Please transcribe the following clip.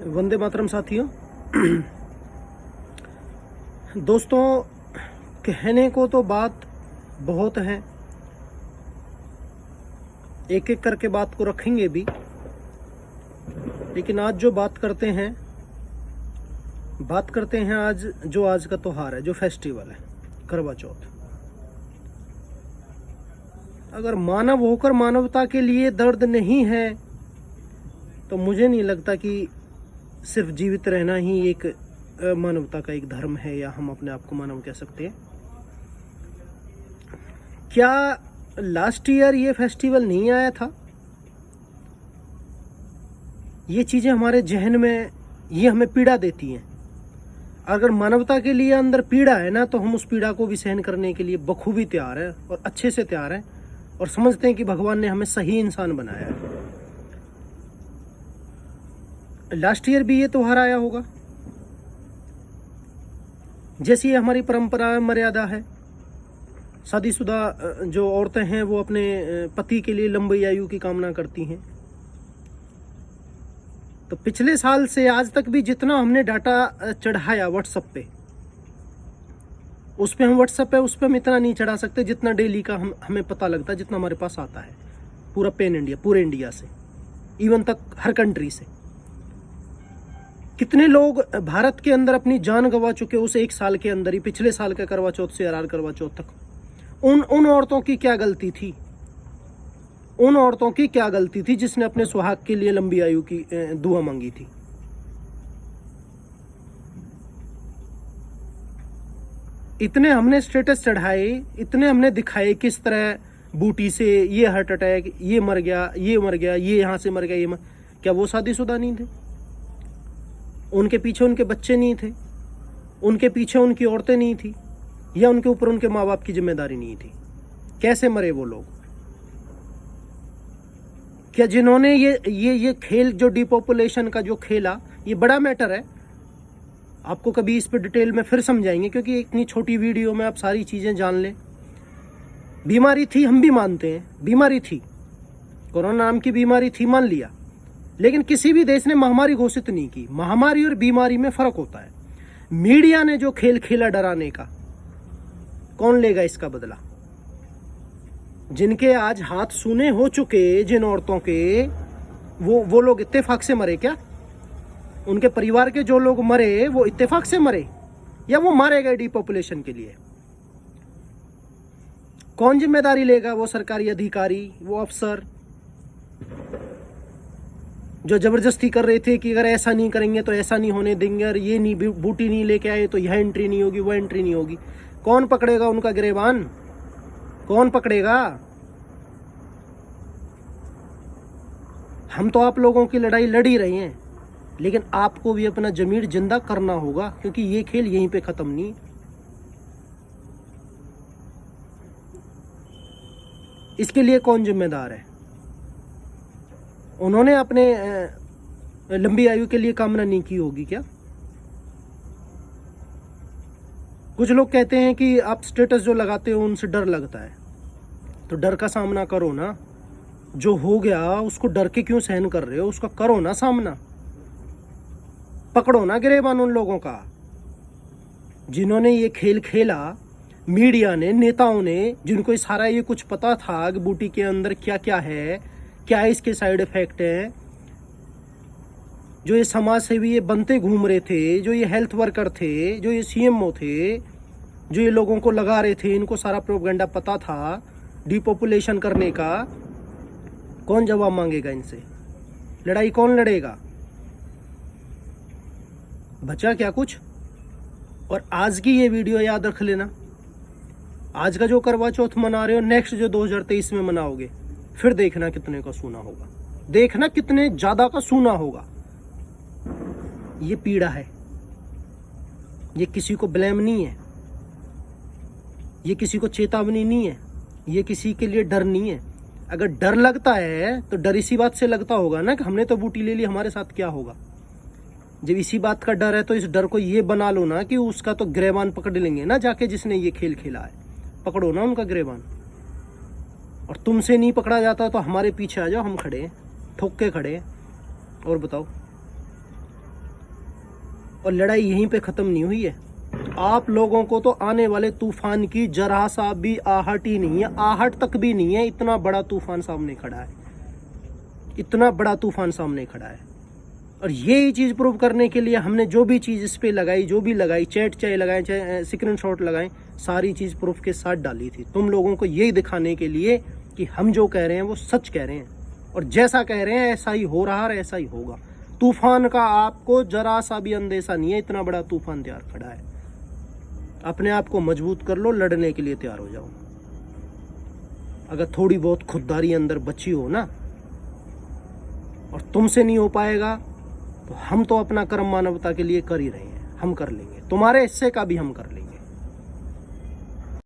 वंदे मातरम साथियों। दोस्तों, कहने को तो बात बहुत है, एक एक करके बात को रखेंगे भी, लेकिन आज जो बात करते हैं आज का त्योहार है, जो फेस्टिवल है करवा चौथ। अगर मानव होकर मानवता के लिए दर्द नहीं है तो मुझे नहीं लगता कि सिर्फ जीवित रहना ही एक मानवता का एक धर्म है, या हम अपने आप को मानव कह सकते हैं। क्या लास्ट ईयर ये फेस्टिवल नहीं आया था? ये चीजें हमारे जहन में, ये हमें पीड़ा देती हैं। अगर मानवता के लिए अंदर पीड़ा है ना, तो हम उस पीड़ा को भी सहन करने के लिए बखूबी तैयार हैं और अच्छे से तैयार हैं, और समझते हैं कि भगवान ने हमें सही इंसान बनाया है। लास्ट ईयर भी ये त्योहार आया होगा। जैसी ये हमारी परंपरा मर्यादा है, शादीशुदा जो औरतें हैं वो अपने पति के लिए लंबी आयु की कामना करती हैं। तो पिछले साल से आज तक भी जितना हमने डाटा चढ़ाया व्हाट्सएप पे, उस पे हम इतना नहीं चढ़ा सकते जितना डेली का हमें पता लगता है, जितना हमारे पास आता है पूरा पूरे इंडिया से, इवन तक हर कंट्री से। कितने लोग भारत के अंदर अपनी जान गंवा चुके उस एक साल के अंदर ही, पिछले साल का करवा चौथ से आर करवा चौथ तक। उन औरतों की क्या गलती थी? उन औरतों की क्या गलती थी जिसने अपने सुहाग के लिए लंबी आयु की दुआ मांगी थी? इतने हमने स्टेटस चढ़ाए, इतने हमने दिखाए किस तरह बूटी से ये हार्ट अटैक, ये मर गया, ये यहां से मर गया, क्या वो शादीशुदा नहीं थे? उनके पीछे उनके बच्चे नहीं थे? उनके पीछे उनकी औरतें नहीं थी? या उनके ऊपर उनके माँ बाप की जिम्मेदारी नहीं थी? कैसे मरे वो लोग? क्या जिन्होंने ये खेल, जो डिपॉपुलेशन का जो खेला, ये बड़ा मैटर है। आपको कभी इस पे डिटेल में फिर समझाएंगे, क्योंकि इतनी छोटी वीडियो में आप सारी चीजें जान लें। बीमारी थी, हम भी मानते हैं, बीमारी थी, कोरोना नाम की बीमारी थी, मान लिया। लेकिन किसी भी देश ने महामारी घोषित नहीं की। महामारी और बीमारी में फर्क होता है। मीडिया ने जो खेल खेला डराने का, कौन लेगा इसका बदला? जिनके आज हाथ सूने हो चुके, जिन औरतों के, वो लोग इत्तेफाक से मरे क्या? उनके परिवार के जो लोग मरे वो इत्तेफाक से मरे, या वो मारे गए डिपॉपुलेशन के लिए? कौन जिम्मेदारी लेगा? वो सरकारी अधिकारी, वो अफसर जो जबरदस्ती कर रहे थे कि अगर ऐसा नहीं करेंगे तो ऐसा नहीं होने देंगे, और ये नहीं, बूटी नहीं लेके आए तो यह एंट्री नहीं होगी, वो एंट्री नहीं होगी। कौन पकड़ेगा उनका गिरेबान? कौन पकड़ेगा? हम तो आप लोगों की लड़ाई लड़ ही रहे हैं, लेकिन आपको भी अपना जमीर जिंदा करना होगा, क्योंकि ये खेल यहीं पे खत्म नहीं। इसके लिए कौन जिम्मेदार है? उन्होंने अपने लंबी आयु के लिए कामना नहीं की होगी क्या? कुछ लोग कहते हैं कि आप स्टेटस जो लगाते हो उनसे डर लगता है, तो डर का सामना करो ना। जो हो गया उसको डर के क्यों सहन कर रहे हो? उसका करो ना सामना, पकड़ो ना गिरेबान उन लोगों का जिन्होंने ये खेल खेला। मीडिया ने, नेताओं ने, जिनको सारा ये कुछ पता था कि बूटी के अंदर क्या क्या है, क्या इसके साइड इफेक्ट है, जो ये समाज सेवी ये बनते घूम रहे थे, जो ये हेल्थ वर्कर थे, जो ये सीएमओ थे, जो ये लोगों को लगा रहे थे, इनको सारा प्रोपेगेंडा पता था डिपॉपुलेशन करने का। कौन जवाब मांगेगा इनसे? लड़ाई कौन लड़ेगा? बचा क्या कुछ? और आज की ये वीडियो याद रख लेना, आज का जो करवा चौथ मना रहे हो, नेक्स्ट जो 2023 में मनाओगे, फिर देखना कितने का सूना होगा, देखना कितने ज्यादा का सूना होगा। ये पीड़ा है, ये किसी को ब्लेम नहीं है, ये किसी को चेतावनी नहीं है, ये किसी के लिए डर नहीं है। अगर डर लगता है तो डर इसी बात से लगता होगा ना कि हमने तो बूटी ले ली, हमारे साथ क्या होगा। जब इसी बात का डर है तो इस डर को ये बना लो ना कि उसका तो गिरेबान पकड़ लेंगे ना, जाके जिसने ये खेल खेला है, पकड़ो ना उनका गिरेबान। और तुमसे नहीं पकड़ा जाता तो हमारे पीछे आ जाओ, हम खड़े हैं, ठोक के खड़े हैं। और बताओ। और लड़ाई यहीं पे ख़त्म नहीं हुई है। आप लोगों को तो आने वाले तूफान की जरा सा भी आहट ही नहीं है, आहट तक भी नहीं है। इतना बड़ा तूफान सामने खड़ा है, इतना बड़ा तूफान सामने खड़ा है। और यही चीज़ प्रूव करने के लिए हमने जो भी चीज़ इस पर लगाई, जो भी लगाई, चैट चाहे लगाए, चाहे स्क्रीनशॉट लगाए, सारी चीज़ प्रूफ के साथ डाली थी, तुम लोगों को यही दिखाने के लिए कि हम जो कह रहे हैं वो सच कह रहे हैं, और जैसा कह रहे हैं ऐसा ही हो रहा और ऐसा ही होगा। तूफान का आपको जरा सा भी अंदेशा नहीं है, इतना बड़ा तूफान तैयार खड़ा है। अपने आप को मजबूत कर लो, लड़ने के लिए तैयार हो जाओ। अगर थोड़ी बहुत खुददारी अंदर बची हो ना, और तुमसे नहीं हो पाएगा, तो हम तो अपना कर्म मानवता के लिए कर ही रहे हैं, हम कर लेंगे, तुम्हारे हिस्से का भी हम कर लेंगे।